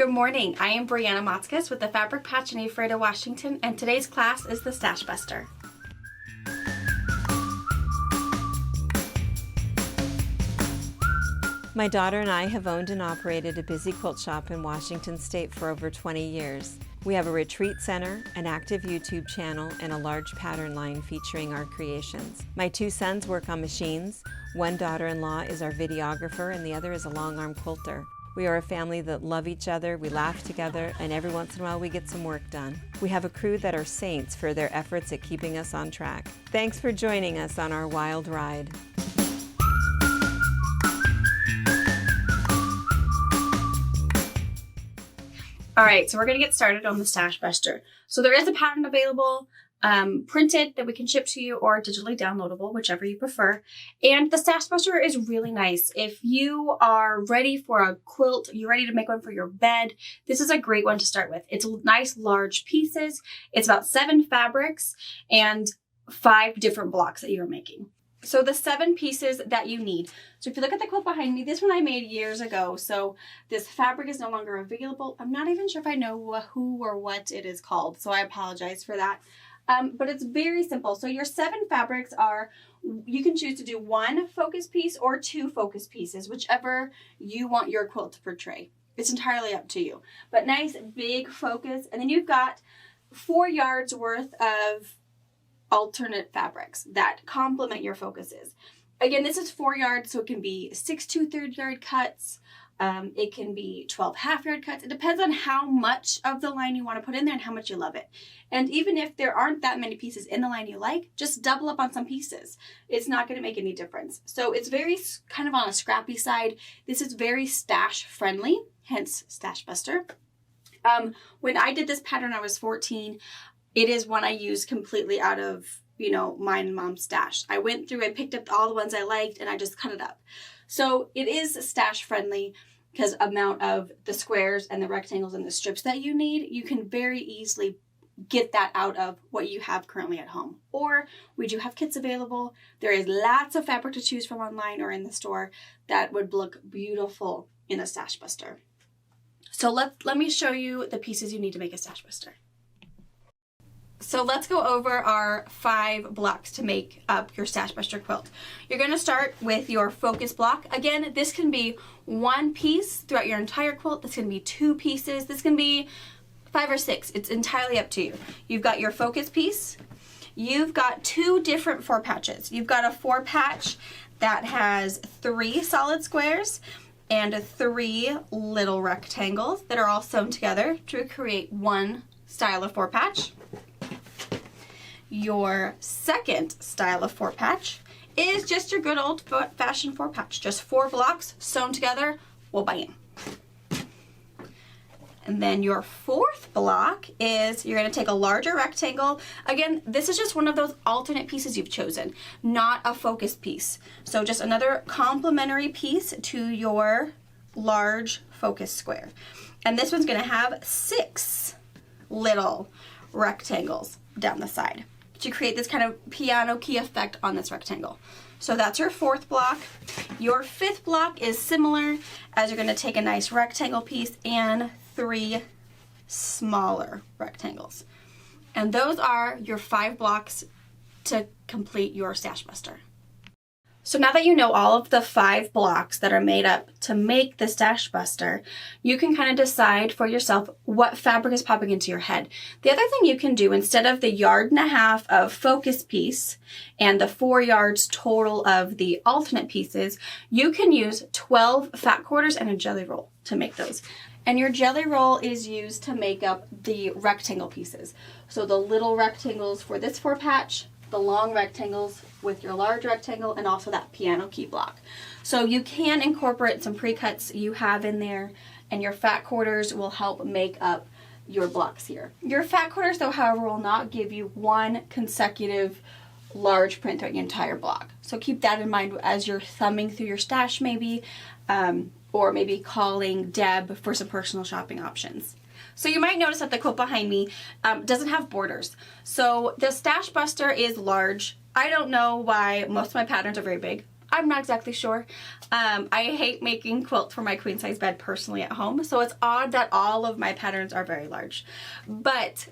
Good morning, I am Brianna with the Fabric Patch in Ephrata, Washington, and today's class is the Stashbuster. My daughter and I have owned and operated a busy quilt shop in Washington State for over 20 years. We have a retreat center, an active YouTube channel, and a large pattern line featuring our creations. My two sons work on machines. One daughter-in-law is our videographer and the other is a long-arm quilter. We are a family that love each other, we laugh together, and every once in a while we get some work done. We have a crew that are saints for their efforts at keeping us on track. Thanks for joining us on our wild ride. Alright, so we're going to get started on the Stashbuster. So there is a pattern available, printed that we can ship to you or digitally downloadable, whichever you prefer. And the Stashbuster is really nice. If you are ready for a quilt, you're ready to make one for your bed, this is a great one to start with. It's nice large pieces. It's about 7 fabrics and 5 different blocks that you're making. So the 7 pieces that you need. So if you look at the quilt behind me, this one I made years ago. So this fabric is no longer available. I'm not even sure if I know who or what it is called, so I apologize for that. But it's very simple. So your 7 fabrics are, you can choose to do 1 focus piece or 2 focus pieces, whichever you want your quilt to portray. It's entirely up to you. But nice big focus. And then you've got 4 yards worth of alternate fabrics that complement your focuses. Again, this is 4 yards, so it can be 6 2/3 yard cuts. It can be 12 half yard cuts. It depends on how much of the line you want to put in there and how much you love it. And even if there aren't that many pieces in the line you like, just double up on some pieces. It's not going to make any difference. So it's very kind of on a scrappy side. This is very stash friendly, hence Stashbuster. When I did this pattern, I was 14. It is one I used completely out of, mine and mom's stash. I went through and picked up all the ones I liked and I just cut it up. So it is stash friendly because amount of the squares and the rectangles and the strips that you need, you can very easily get that out of what you have currently at home. Or we do have kits available. There is lots of fabric to choose from online or in the store that would look beautiful in a Stashbuster. So let me show you the pieces you need to make a Stashbuster. So let's go over our 5 blocks to make up your Stashbuster quilt. You're going to start with your focus block. Again, this can be 1 piece throughout your entire quilt. This can be 2 pieces. This can be 5 or 6. It's entirely up to you. You've got your focus piece. You've got 2 different 4 patches. You've got a 4 patch that has 3 solid squares and 3 little rectangles that are all sewn together to create 1 style of 4 patch. Your second style of 4 patch is just your good old-fashioned 4 patch. Just 4 blocks sewn together, well, bam. And then your 4th block is you're going to take a larger rectangle. Again, this is just one of those alternate pieces you've chosen, not a focus piece. So just another complementary piece to your large focus square. And this one's going to have 6 little rectangles down the side to create this kind of piano key effect on this rectangle. So that's your 4th block. Your 5th block is similar, as you're going to take a nice rectangle piece and 3 smaller rectangles. And those are your 5 blocks to complete your Stashbuster. So now that you know all of the 5 blocks that are made up to make the Stashbuster, you can kind of decide for yourself what fabric is popping into your head. The other thing you can do, instead of the 1.5 yards of focus piece and the 4 yards total of the alternate pieces, you can use 12 fat quarters and a jelly roll to make those. And your jelly roll is used to make up the rectangle pieces. So the little rectangles for this 4 patch, the long rectangles with your large rectangle, and also that piano key block. So you can incorporate some pre-cuts you have in there, and your fat quarters will help make up your blocks here. Your fat quarters, though, however, will not give you 1 consecutive large print throughout your entire block. So keep that in mind as you're thumbing through your stash maybe, or maybe calling Deb for some personal shopping options. So you might notice that the quilt behind me doesn't have borders. So the Stashbuster is large. I don't know why most of my patterns are very big. I'm not exactly sure. I hate making quilts for my queen size bed personally at home, so it's odd that all of my patterns are very large. But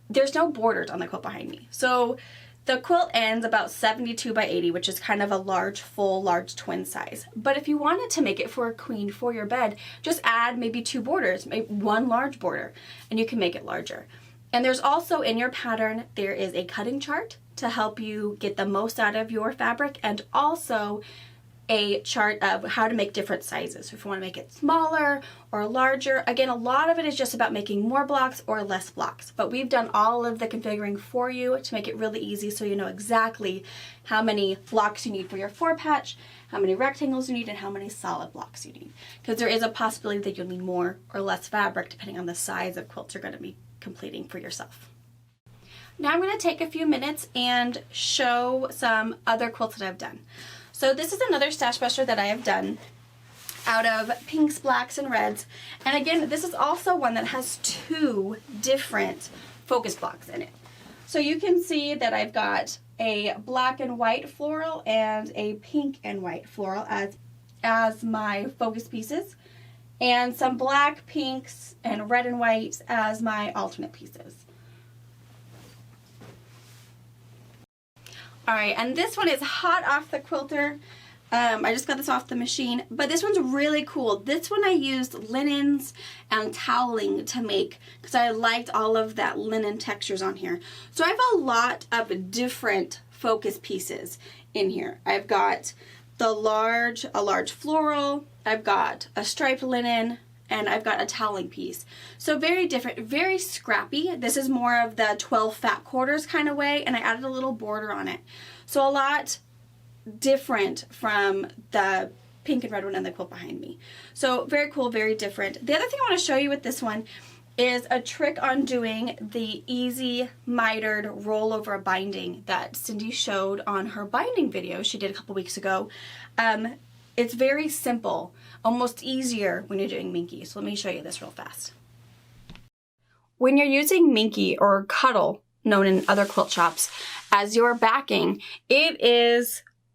there's no borders on the quilt behind me. So the quilt ends about 72 by 80, which is kind of a large, full, large twin size. But if you wanted to make it for a queen for your bed, just add maybe 2 borders, maybe 1 large border, and you can make it larger. And there's also in your pattern, there is a cutting chart to help you get the most out of your fabric, and also a chart of how to make different sizes. So if you want to make it smaller or larger, again, a lot of it is just about making more blocks or less blocks. But we've done all of the configuring for you to make it really easy so you know exactly how many blocks you need for your 4-patch, how many rectangles you need, and how many solid blocks you need. Because there is a possibility that you'll need more or less fabric depending on the size of quilts you're going to be completing for yourself. Now I'm going to take a few minutes and show some other quilts that I've done. So this is another Stashbuster that I have done out of pinks, blacks, and reds. And again, this is also one that has 2 different focus blocks in it. So you can see that I've got a black and white floral and a pink and white floral as my focus pieces, and some black, pinks, and red and white as my alternate pieces. Alright, and this one is hot off the quilter. I just got this off the machine, but this one's really cool. This one I used linens and toweling to make because I liked all of that linen textures on here. So I have a lot of different focus pieces in here. I've got a large floral, I've got a striped linen, and I've got a toweling piece. So very different, very scrappy. This is more of the 12 fat quarters kind of way, and I added a little border on it. So a lot different from the pink and red one and the quilt behind me. So very cool, very different. The other thing I want to show you with this one is a trick on doing the easy mitered rollover binding that Cindy showed on her binding video she did a couple weeks ago. It's very simple, almost easier when you're doing minky. So let me show you this real fast. When you're using minky or cuddle, known in other quilt shops, as your backing,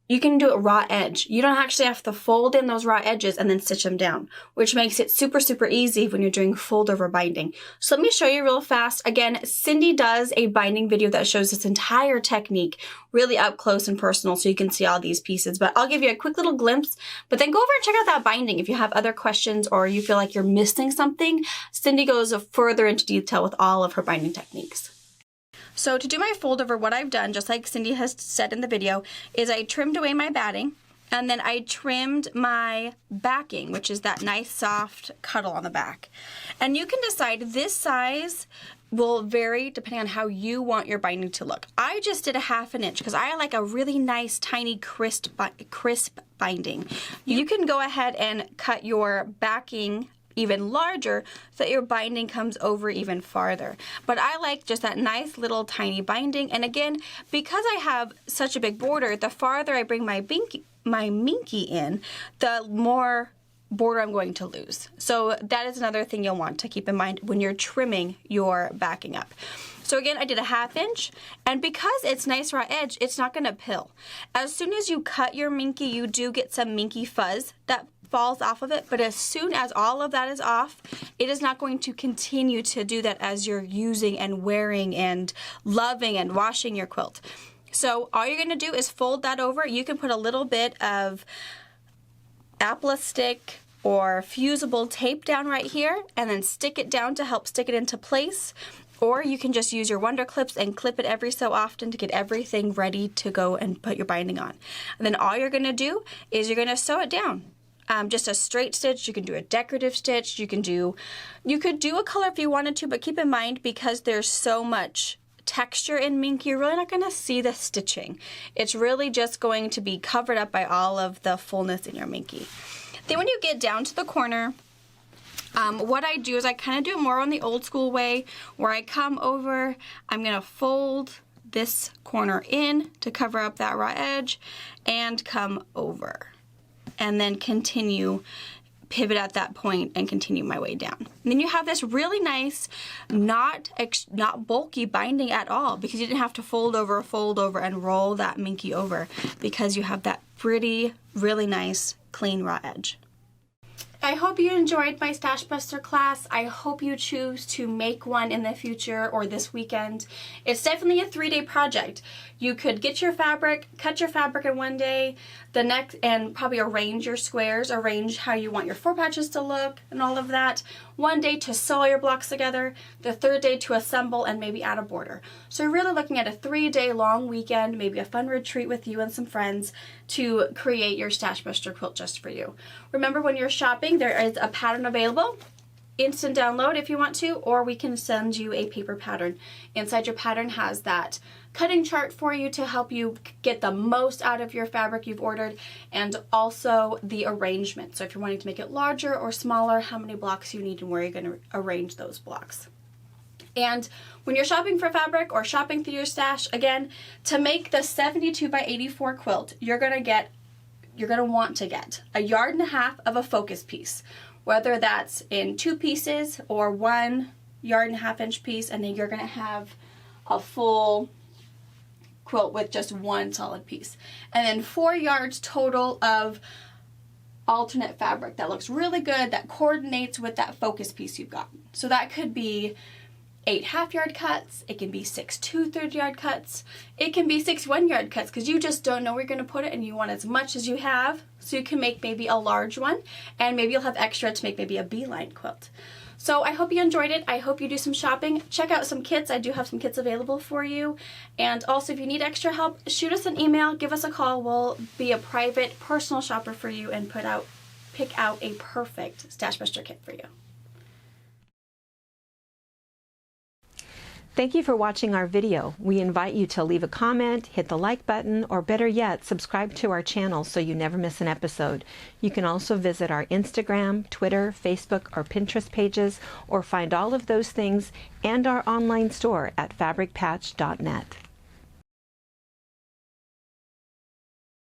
you can do it raw edge. You don't actually have to fold in those raw edges and then stitch them down, which makes it super, super easy when you're doing fold over binding. So let me show you real fast. Again, Cindy does a binding video that shows this entire technique really up close and personal so you can see all these pieces, but I'll give you a quick little glimpse, but then go over and check out that binding if you have other questions or you feel like you're missing something. Cindy goes further into detail with all of her binding techniques. So to do my fold over, what I've done, just like Cindy has said in the video, is I trimmed away my batting, and then I trimmed my backing, which is that nice soft cuddle on the back. And you can decide this size will vary depending on how you want your binding to look. I just did a 1/2 inch because I like a really nice, tiny, crisp binding. You can go ahead and cut your backing even larger so that your binding comes over even farther. But I like just that nice little tiny binding. And again, because I have such a big border, the farther I bring my minky in, the more border I'm going to lose. So that is another thing you'll want to keep in mind when you're trimming your backing up. So again, I did a 1/2 inch, and because it's nice raw edge, it's not going to pill. As soon as you cut your minky, you do get some minky fuzz that falls off of it, but as soon as all of that is off, it is not going to continue to do that as you're using and wearing and loving and washing your quilt. So all you're going to do is fold that over. You can put a little bit of apple stick or fusible tape down right here and then stick it down to help stick it into place. Or you can just use your Wonder Clips and clip it every so often to get everything ready to go and put your binding on. And then all you're going to do is you're going to sew it down. Just a straight stitch. You can do a decorative stitch. You could do a color if you wanted to, but keep in mind because there's so much texture in minky, you're really not going to see the stitching. It's really just going to be covered up by all of the fullness in your minky. Then when you get down to the corner, what I do is I kind of do it more on the old school way where I come over, I'm going to fold this corner in to cover up that raw edge and come over. And then continue pivot at that point and continue my way down. And then you have this really nice, not bulky binding at all, because you didn't have to fold over, and roll that minky over, because you have that pretty, really nice, clean raw edge. I hope you enjoyed my Stashbuster class. I hope you choose to make one in the future or this weekend. It's definitely a 3-day project. You could get your fabric, cut your fabric in one day, the next, and probably arrange your squares, arrange how you want your 4 patches to look and all of that. One day to sew your blocks together, the 3rd day to assemble and maybe add a border. So you're really looking at a 3-day long weekend, maybe a fun retreat with you and some friends to create your Stashbuster quilt just for you. Remember, when you're shopping, there is a pattern available. Instant download if you want to, or we can send you a paper pattern. Inside your pattern has that cutting chart for you to help you get the most out of your fabric you've ordered, and also the arrangement. So if you're wanting to make it larger or smaller, how many blocks you need and where you're going to arrange those blocks. And when you're shopping for fabric or shopping through your stash, again, to make the 72 by 84 quilt, you're going to want to get 1.5 yards of a focus piece, whether that's in 2 pieces or 1 1.5 inch piece, and then you're going to have a full quilt with just 1 solid piece. And then 4 yards total of alternate fabric that looks really good, that coordinates with that focus piece you've got. So that could be 8 half-yard cuts, it can be 6 2/3 yard cuts, it can be 6 1-yard cuts, because you just don't know where you're going to put it and you want as much as you have, so you can make maybe a large one, and maybe you'll have extra to make maybe a beeline quilt. So I hope you enjoyed it. I hope you do some shopping. Check out some kits. I do have some kits available for you. And also, if you need extra help, shoot us an email, give us a call. We'll be a private personal shopper for you and pick out a perfect Stashbuster kit for you. Thank you for watching our video. We invite you to leave a comment, hit the like button, or better yet, subscribe to our channel so you never miss an episode. You can also visit our Instagram, Twitter, Facebook, or Pinterest pages, or find all of those things and our online store at fabricpatch.net.